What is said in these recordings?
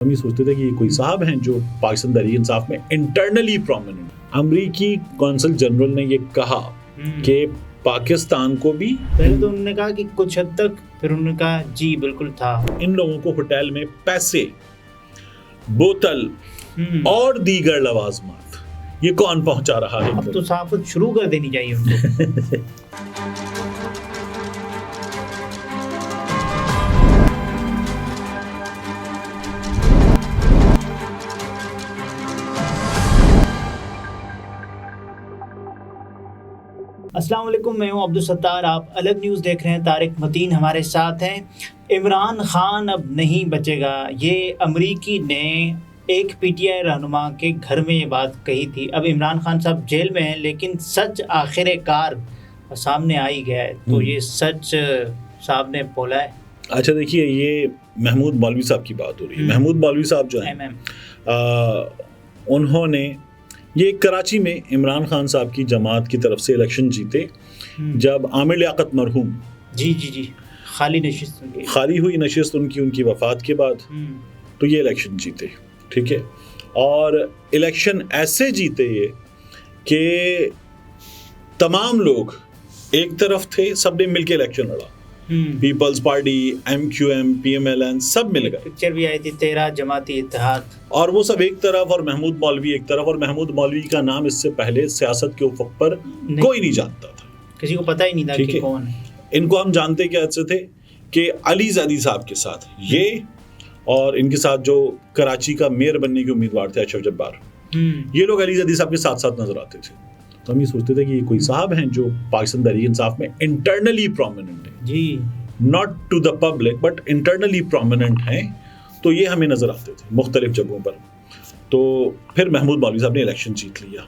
हम ये सोचते थे कि ये कोई साहब हैं जो पाकिस्तान तहरीक इंसाफ में इंटरनली प्रोमिनेंट। अमरीकी कौंसल जनरल ने ये कहा कि पाकिस्तान को भी, पहले तो उन्होंने कहा कि कुछ हद तक, फिर उन्होंने कहा जी बिल्कुल था। इन लोगों को होटल में पैसे, बोतल और दीगर लवाजमात ये कौन पहुंचा रहा है? अब तो सहाफत शुरू कर देनी चाहिए उनको। अस्सलाम वालेकुम, मैं हूं अब्दुल सत्तार। आप अलग न्यूज़ देख रहे हैं। तारिक मतीन हमारे साथ हैं। इमरान खान अब नहीं बचेगा, ये अमरीकी ने एक पीटीआई रहनुमा के घर में ये बात कही थी। अब इमरान खान साहब जेल में हैं, लेकिन सच आखिरकार सामने आ ही गया है। तो ये सच साहब ने बोला है। अच्छा देखिए, ये महमूद मौलवी साहब की बात हो रही है। महमूद मौलवी साहब जो हैं, उन्होंने ये कराची में इमरान खान साहब की जमात की तरफ से इलेक्शन जीते जब आमिर लियाकत मरहूम जी खाली हुई नशिस्त उनकी वफात के बाद, तो ये इलेक्शन जीते, ठीक है। और इलेक्शन ऐसे जीते ये कि तमाम लोग एक तरफ थे, सबने मिलके इलेक्शन लड़ा। पीपल्स पार्टी, MQM, PMLN सब मिल गए। पिक्चर भी आई थी 13 जमाती इत्तेहाद, और वो सब एक तरफ और महमूद मौलवी एक तरफ। और महमूद मौलवी का नाम इससे पहले सियासत के उफक पर कोई नहीं जानता था, किसी को पता ही नहीं था कि कौन है। इनको हम जानते क्या थे कि अली ज़ैदी साहब के साथ ये, और इनके साथ जो कराची का मेयर बनने के उम्मीदवार थे अशरफ जब्बार, ये लोग अली ज़ैदी साहब के साथ साथ नजर आते थे। तो हम ये सोचते थे कि ये कोई साहब हैं जो पाकिस्तान तहरीक इंसाफ में इंटरनली प्रोमिनेंट है जी, not to the public but internally prominent हैं। तो ये हमें नजर आते थे मुख्तलिफ जगहों पर। तो फिर महमूद मौलवी साहब ने इलेक्शन जीत लिया।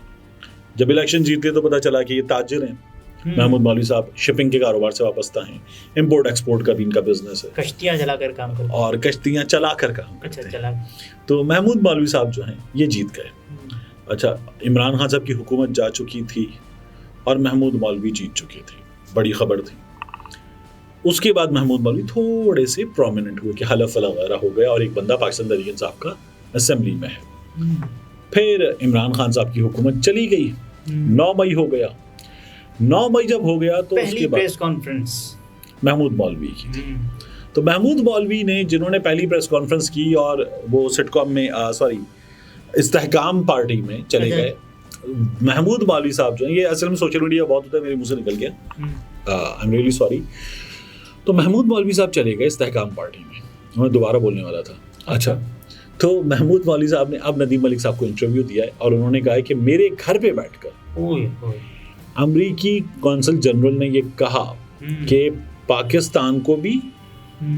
जब इलेक्शन जीते तो पता चला कि ये ताजिर हैं। महमूद मौलवी साहब शिपिंग के कारोबार से वाबस्ता हैं, इंपोर्ट एक्सपोर्ट का भी इनका बिजनेस है, कश्तियां चलाकर काम करते और कश्तियां चलाकर काम करते हैं। तो महमूद मौलवी साहब जो हैं ये जीत गए। अच्छा, इमरान खान साहब की हुकूमत जा चुकी थी और महमूद मौलवी जीत चुके थे, बड़ी खबर थी। उसके बाद महमूद मौलवी थोड़े से प्रोमिनेंट हुए कि हलफ वगैरह हो गया और एक बंदा पाकिस्तान तहरीक इंसाफ का असेंबली में है। फिर इमरान खान साहब की हुकूमत चली गई, 9 मई हो गया। 9 मई जब हो गया तो उसके बाद प्रेस कॉन्फ्रेंस महमूद मौलवी की थी। तो महमूद मौलवी ने, जिन्होंने पहली प्रेस कॉन्फ्रेंस की और वो सिटकॉम में इस्तेहकाम पार्टी में चले गए, महमूद मौलवी साहब जो है, ये असल में सोशल मीडिया बहुत होता है, मेरे मुंह से निकल गया, आई एम रियली सॉरी। तो महमूद मौलवी साहब चले गए इस्तेहकाम पार्टी में, मैं दोबारा बोलने वाला था। अच्छा, तो महमूद मौलवी साहब ने अब नदीम मलिक साहब को इंटरव्यू दिया है और उन्होंने कहा है कि मेरे घर पे बैठकर अमरीकी कौंसल जनरल ने ये कहा कि पाकिस्तान को भी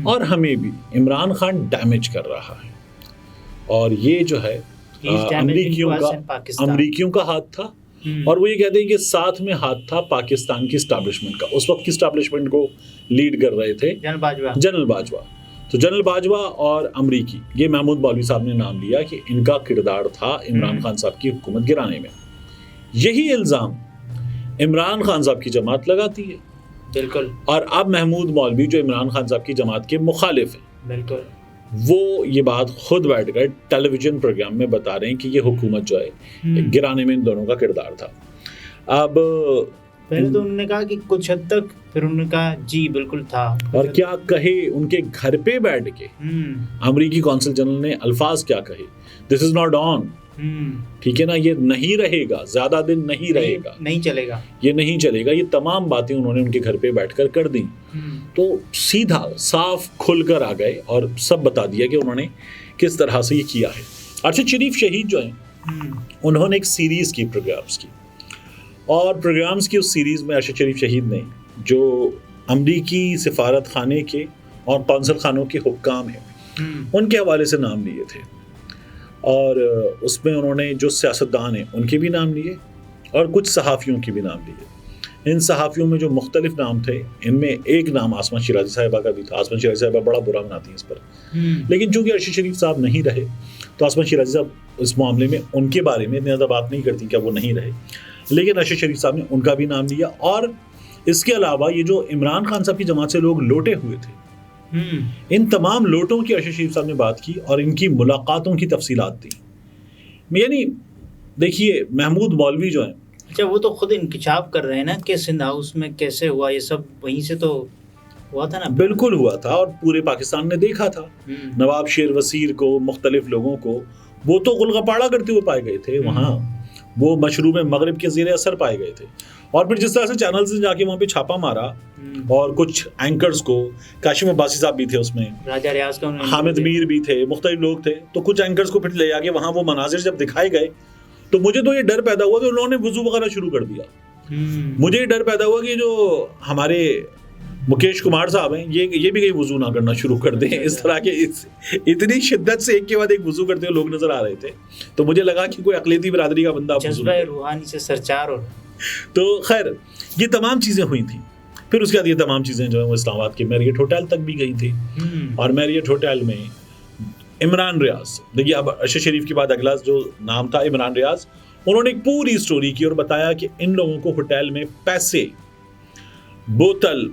और हमें भी इमरान खान डैमेज कर रहा है। और ये जो है अमरीकियों का हाथ था, और वो ये कहते हैं कि साथ में हाथ था पाकिस्तान की एस्टैब्लिशमेंट का। उस वक्त की एस्टैब्लिशमेंट को लीड कर रहे थे जनरल बाजवा। तो जनरल बाजवा और अमरीकी, ये महमूद मौलवी साहब ने नाम लिया कि इनका किरदार था इमरान खान साहब की हुकूमत गिराने में। यही इल्ज़ाम इमरान खान साहब की जमात लगाती है। बिल्कुल। और अब महमूद मौलवी जो इमरान खान साहब की जमात के मुखालिफ हैं, बिल्कुल, वो ये बात खुद बैठकर टेलीविजन प्रोग्राम में बता रहे हैं कि ये हुकूमत जो है गिराने में इन दोनों का किरदार था। अब पहले तो उन्होंने कहा कि कुछ हद तक, फिर उन्होंने कहा जी बिल्कुल था। और क्या कहे, उनके घर पे बैठ के अमरीकी कौंसल जनरल ने अल्फाज क्या कहे, दिस इज नॉट ऑन, ठीक है ना, ये नहीं रहेगा, ज्यादा दिन नहीं रहेगा, नहीं चलेगा, ये नहीं चलेगा। ये तमाम बातें उन्होंने उनके घर पे बैठकर कर दी। तो सीधा साफ खुलकर आ गए और सब बता दिया कि उन्होंने किस तरह से ये किया है। अरशद शरीफ शहीद जो हैं, उन्होंने एक सीरीज की प्रोग्राम्स की, और प्रोग्राम्स की उस सीरीज में अरशद शरीफ शहीद ने जो अमरीकी सिफारत खाने के और कौंसल खानों के हुक्काम हैं उनके हवाले से नाम लिए थे। और उसमें उन्होंने जो सियासतदान हैं उनके भी नाम लिए और कुछ सहाफ़ियों के भी नाम लिए। इन सहाफ़ियों में जो मुख्तलिफ नाम थे, इनमें एक नाम आसमा शिराजी साहिबा का भी था। आसमा शिराजी साहिबा बड़ा बुरा बनाती हैं इस पर, लेकिन चूँकि अरशद शरीफ साहब नहीं रहे तो आसमा शिराजी साहब इस मामले में उनके बारे में इतनी ज़्यादा बात नहीं करती क्या वो नहीं रहे, लेकिन अरशद शरीफ साहब ने उनका भी नाम लिया। और इसके अलावा ये जो इमरान खान साहब की जमात से लोग लौटे हुए थे इन तमाम लोटों की अरशद शरीफ साहब ने बात की और इनकी मुलाकातों की तफसीलात दी। यानी देखिए महमूद मौलवी जो हैं, अच्छा वो तो खुद इंकिशाफ कर रहे हैं ना कि सिंध हाउस में कैसे हुआ ये सब, वहीं से तो हुआ था ना। बिल्कुल हुआ था और पूरे पाकिस्तान ने देखा था। नवाब शेर वसीर को, मुख्तलिफ लोगों को वो तो गुलगपाड़ा करते हुए पाए गए थे वहाँ, वो मशरूब मगरिब के ज़ेरे असर पाए गए थे। और फिर जिस तरह से चैनल से जाके वहाँ पे छापा मारा और कुछ एंकर्स को, काशिम अब्बासी साहब भी थे उसमें, राजा रियाज का, हामिद मीर भी थे, मुख्तलिफ लोग थे, तो कुछ एंकर्स को फिर ले जाके वहाँ वो मनाजिर जब दिखाए गए तो मुझे तो ये डर पैदा हुआ कि उन्होंने वुजू वगैरह शुरू कर दिया। मुझे ये डर पैदा हुआ कि जो हमारे मुकेश कुमार साहब हैं ये भी कहीं वुजू ना करना शुरू कर दें। इस तरह के इतनी शिद्दत से एक के बाद एक वुजू करते हुए लोग नजर आ रहे थे, तो मुझे लगा कि कोई अकलीती बिरादरी का बंदा जज्बा रूहानी से सरचार हो। तो खैर ये तमाम चीज़ें हुई थी। फिर उसके बाद ये तमाम चीज़ें जो है वो इस्लामाबाद के मैरियट होटल तक भी गई थी और मैरियट होटल में इमरान रियाज, देखिए अब अरशद शरीफ के बाद अगला जो नाम था इमरान रियाज, उन्होंने एक पूरी स्टोरी की और बताया कि इन लोगों को होटल में पैसे, बोतल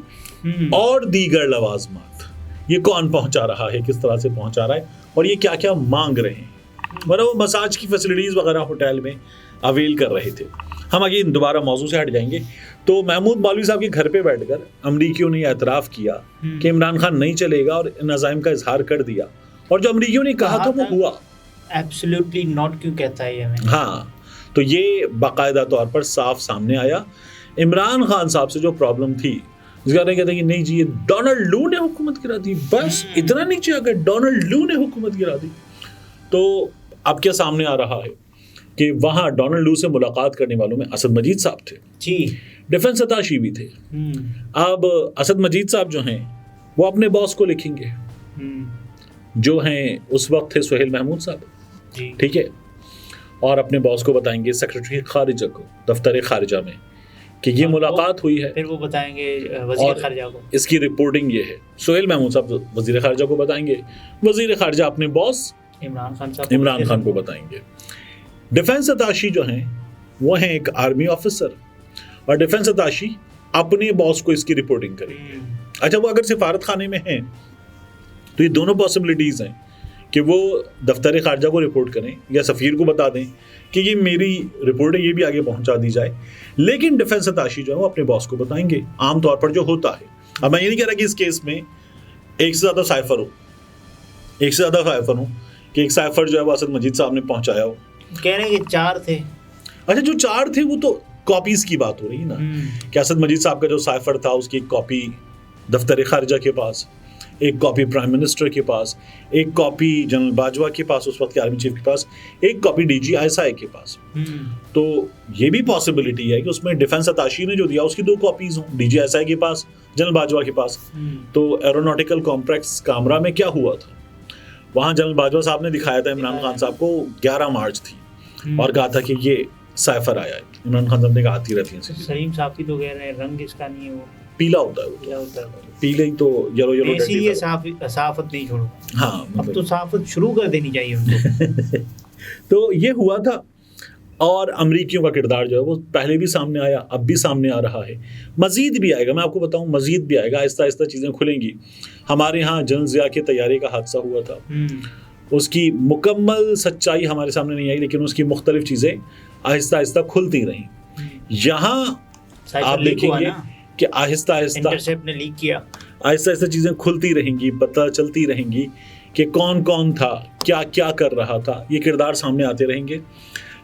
और दीगर लवाजमात ये कौन पहुंचा रहा है, किस तरह से पहुंचा रहा है और ये क्या क्या मांग रहे हैं, मतलब वो मसाज की फैसिलिटीज़ वगैरह होटल में अवेल कर रहे थे। हम आगे दोबारा मौजू से हट जाएंगे। तो महमूद मौलवी साहब के घर पे बैठकर अमरीकियों ने एतराफ़ किया कि इमरान खान नहीं चलेगा और इन अज़ाइम का इजहार कर दिया, और जो अमरीकियों ने कहा था वो हुआ। एब्सोल्युटली नॉट क्यों कहता है ये हमें। हाँ, तो ये बाकायदा तौर पर साफ सामने आया। इमरान खान साहब से जो प्रॉब्लम थी, जिसका नहीं कहते कि नहीं जी ये डोनाल्ड लू ने हुकूमत गिरा दी, बस इतना नीचे आ गए, डोनाल्ड लू ने हुकूमत गिरा दी। तो अब क्या सामने आ रहा है कि वहाँ डोनाल्ड लू से मुलाकात करने वालों में असद मजीद साहब थे जी, डिफेंस अताशी भी थे। अब असद मजीद साहब जो हैं वो अपने बॉस को लिखेंगे, जो हैं उस वक्त थे सुहेल महमूद साहब, ठीक है, और अपने बॉस को बताएंगे, सेक्रेटरी खारिजा को, दफ्तर खारिजा में, कि ये मुलाकात हुई है। फिर वो बताएंगे वजीर खारिजा को, इसकी रिपोर्टिंग ये है। सुहेल महमूद साहब वजीर खारिजा को बताएंगे, वजीर खारिजा अपने बॉस इमरान खान को बताएंगे। डिफेंस अताशी जो हैं वो हैं एक आर्मी ऑफिसर, और डिफेंस अताशी अपने बॉस को इसकी रिपोर्टिंग करेंगे। अच्छा, वो अगर सिफारत खाने में हैं तो ये दोनों पॉसिबिलिटीज़ हैं कि वो दफ्तर खारजा को रिपोर्ट करें या सफ़ीर को बता दें कि ये मेरी रिपोर्ट है, ये भी आगे पहुंचा दी जाए। लेकिन डिफेंस अताशी जो है वो अपने बॉस को बताएंगे, आमतौर पर जो होता है। अब मैं ये नहीं कह रहा कि इस केस में एक से ज़्यादा साइफर हो, कि एक साइफर जो है वो असद मजीद साहब ने पहुंचाया हो। कह रहे हैं कि 4 थे। अच्छा, जो 4 थे वो तो कॉपीज़ की बात हो रही है ना, कि असद मजीद साहब का जो साइफर था उसकी एक कॉपी दफ्तर खारजा के पास, एक कॉपी प्राइम मिनिस्टर के पास, एक कॉपी जनरल बाजवा के पास, उस वक्त के आर्मी चीफ के पास, एक कॉपी DGISI के पास। तो ये भी पॉसिबिलिटी है कि उसमें डिफेंस अताशी ने जो दिया उसकी 2 कॉपीज हों, DGISI के पास, जनरल बाजवा के पास। तो एरोनॉटिकल कॉम्प्लेक्स कामरा में क्या हुआ था, वहाँ जनरल बाजवा साहब ने दिखाया था इमरान खान साहब को, 11 मार्च थी, और कहा था कि ये साइफर आया है। इमरान खान साहब ने कहा आती रहती है। सलीम साहब की तो कह रहे हैं रंग इसका नहीं है, वो पीला होता है, वो पीले ही तो येलो इसलिए साफत नहीं छोड़ो। हाँ, अब तो साफत शुरू कर देनी चाहिए उनको। तो ये हुआ था, और अमरीकियों का किरदार जो है वो पहले भी सामने आया, अब भी सामने आ रहा है, मज़ीद भी आएगा। मैं आपको बताऊं, मज़ीद भी आएगा, आहिस्ता आहिस्ता चीज़ें खुलेंगी। हमारे यहाँ जनरल ज़िया के तैयारी का हादसा हुआ था, उसकी मुकम्मल सच्चाई हमारे सामने नहीं आई, लेकिन उसकी मुख्तलिफ चीज़ें आहिस्ता आहिस्ता खुलती रहीं। यहाँ आप देखेंगे कि आहिस्ता आहिस्ता ने लीक किया, आहिस्ता आहिस्ता चीज़ें खुलती रहेंगी, पता चलती रहेंगी कि कौन कौन था, क्या क्या कर रहा था, ये किरदार सामने आते रहेंगे।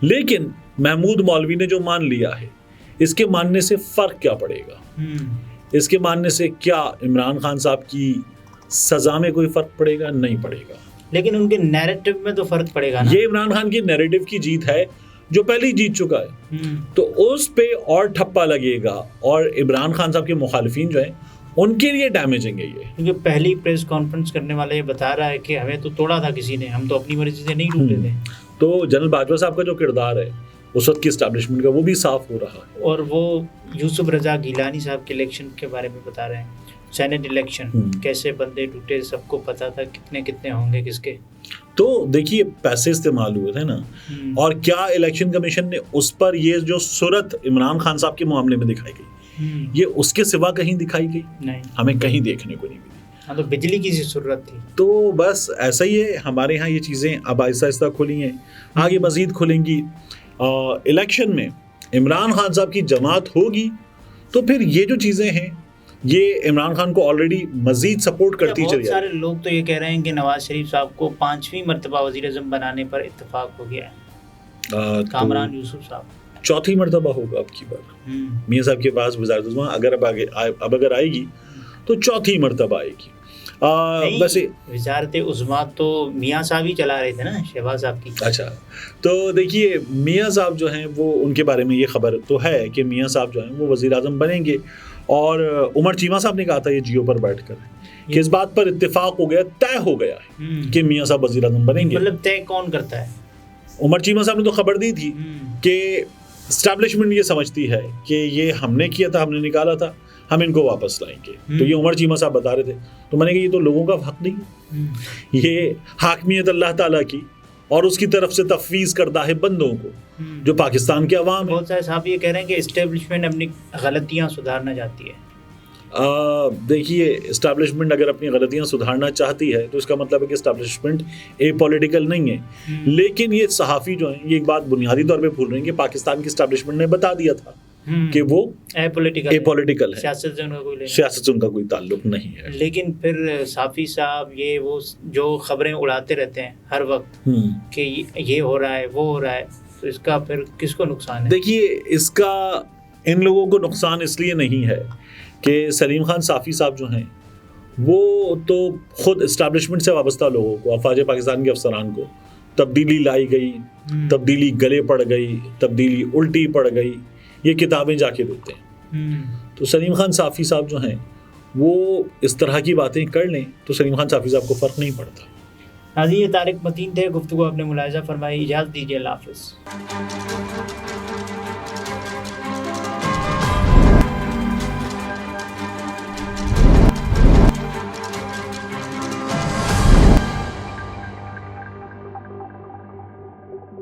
लेकिन महमूद मौलवी ने जो मान लिया है, इसके मानने से फ़र्क क्या पड़ेगा? इसके मानने से क्या इमरान खान साहब की सज़ा में कोई फ़र्क पड़ेगा? नहीं पड़ेगा। लेकिन उनके नैरेटिव में तो फ़र्क पड़ेगा ना। ये इमरान खान की नैरेटिव की जीत है, जो पहले ही जीत चुका है, तो उस पे और ठप्पा लगेगा, और इमरान खान साहब के मुखालिफिन जो हैं उनके लिए डैमेजिंग है ये। क्योंकि पहली प्रेस कॉन्फ्रेंस करने वाला ये बता रहा है कि हमें तो तोड़ा था किसी ने, हम तो अपनी मर्जी से नहीं टूटे थे। तो जनरल बाजवा साहब का जो किरदार है उस वक्त की एस्टैब्लिशमेंट का, वो भी साफ हो रहा है। और वो यूसुफ रजा गिलानी साहब के इलेक्शन के बारे में बता रहे हैं, सेनेट इलेक्शन, कैसे बंदे टूटे, सबको पता था कितने कितने होंगे किसके। तो देखिए पैसे इस्तेमाल हुए थे ना, और क्या इलेक्शन कमीशन ने उस पर ये जो सूरत इमरान खान साहब के मामले में दिखाई गई, ये उसके सिवा कहीं दिखाई गई? नहीं, हमें कहीं देखने को नहीं मिली। हाँ, तो बिजली की सी जरूरत थी। तो बस ऐसा ही है, हमारे यहाँ ये चीज़ें अब आहिस्ता आहिस्ता खुली हैं, आगे मज़ीद खुलेंगी। इलेक्शन में इमरान खान साहब की जमात होगी तो फिर ये जो चीज़ें हैं ये इमरान खान को ऑलरेडी मज़ीद सपोर्ट करती चली बहुत सारे लोग तो ये कह रहे हैं कि नवाज शरीफ साहब को 5वीं मरतबा वज़ीर-ए-आज़म बनाने पर इत्तेफाक हो गया है। कामरान यूसुफ साहब चौथी मरतबा होगा अब की बार मियाँ साहब के पास वज़ारत-ए-आज़म, अगर आएगी तो चौथी मरतबा आएगी। वैसे वज़ारत-ए-उज़्मा तो मियाँ साहब ही चला रहे थे ना, शहबाज साहब की। अच्छा, तो देखिए मियाँ साहब जो हैं वो, उनके बारे में ये खबर तो है कि मियाँ साहब जो हैं वो वज़ीर-ए-आज़म बनेंगे, और उमर चीमा साहब ने कहा था ये जियो पर बैठकर कि इस बात पर इत्तेफाक हो गया, तय हो गया है कि मियाँ साहब वज़ीर-ए-आज़म बनेंगे। मतलब तय कौन करता है? उमर चीमा साहब ने तो खबर दी थी कि एस्टैब्लिशमेंट ये समझती है कि ये हमने किया था, हमने निकाला था, हम इनको वापस लाएंगे। तो ये उमर चीमा साहब बता रहे थे, तो मैंने कहा ये तो लोगों का हक नहीं है, ये हाकमियत अल्लाह ताला की और उसकी तरफ से तफवीज़ करदा है बंदों को, जो पाकिस्तान के अवाम है। बहुत सारे साहब ये कह रहे हैं कि एस्टेब्लिशमेंट अपनी गलतियां सुधारना चाहती है। देखिए, एस्टैब्लिशमेंट अगर अपनी गलतियां सुधारना चाहती है तो इसका मतलब है कि एस्टैब्लिशमेंट एपॉलिटिकल नहीं है। लेकिन ये सहाफ़ी जो हैं ये एक बात बुनियादी तौर पे भूल रहे हैं कि पाकिस्तान की एस्टैब्लिशमेंट ने बता दिया था कि वो एपॉलिटिकल है, सियासत से उनका कोई ताल्लुक नहीं है। लेकिन फिर साफ़ी साहब ये वो जो खबरें उड़ाते रहते हैं हर वक्त कि ये हो रहा है, वो हो रहा है, तो इसका फिर किसको नुकसान है? देखिए, इसका इन लोगों को नुकसान इसलिए नहीं है कि सलीम खान साफ़ी साहब जो हैं वो तो खुद इस्टेब्लिशमेंट से वाबस्ता लोगों को, अफवाज पाकिस्तान के अफसरान को तब्दीली लाई गई, तब्दीली गले पड़ गई, तब्दीली उल्टी पड़ गई, ये किताबें जाके देते हैं। तो सलीम खान साफ़ी साहब जो हैं वो इस तरह की बातें कर लें तो सलीम खान साफ़ी साहब को फ़र्क नहीं पड़ता। नाज़रीन, ये तारिक मतीन थे, गुफ्तगू आपने मुलाहिज़ा फरमाई। इजाज़त दीजिए, अल्लाह हाफ़िज़।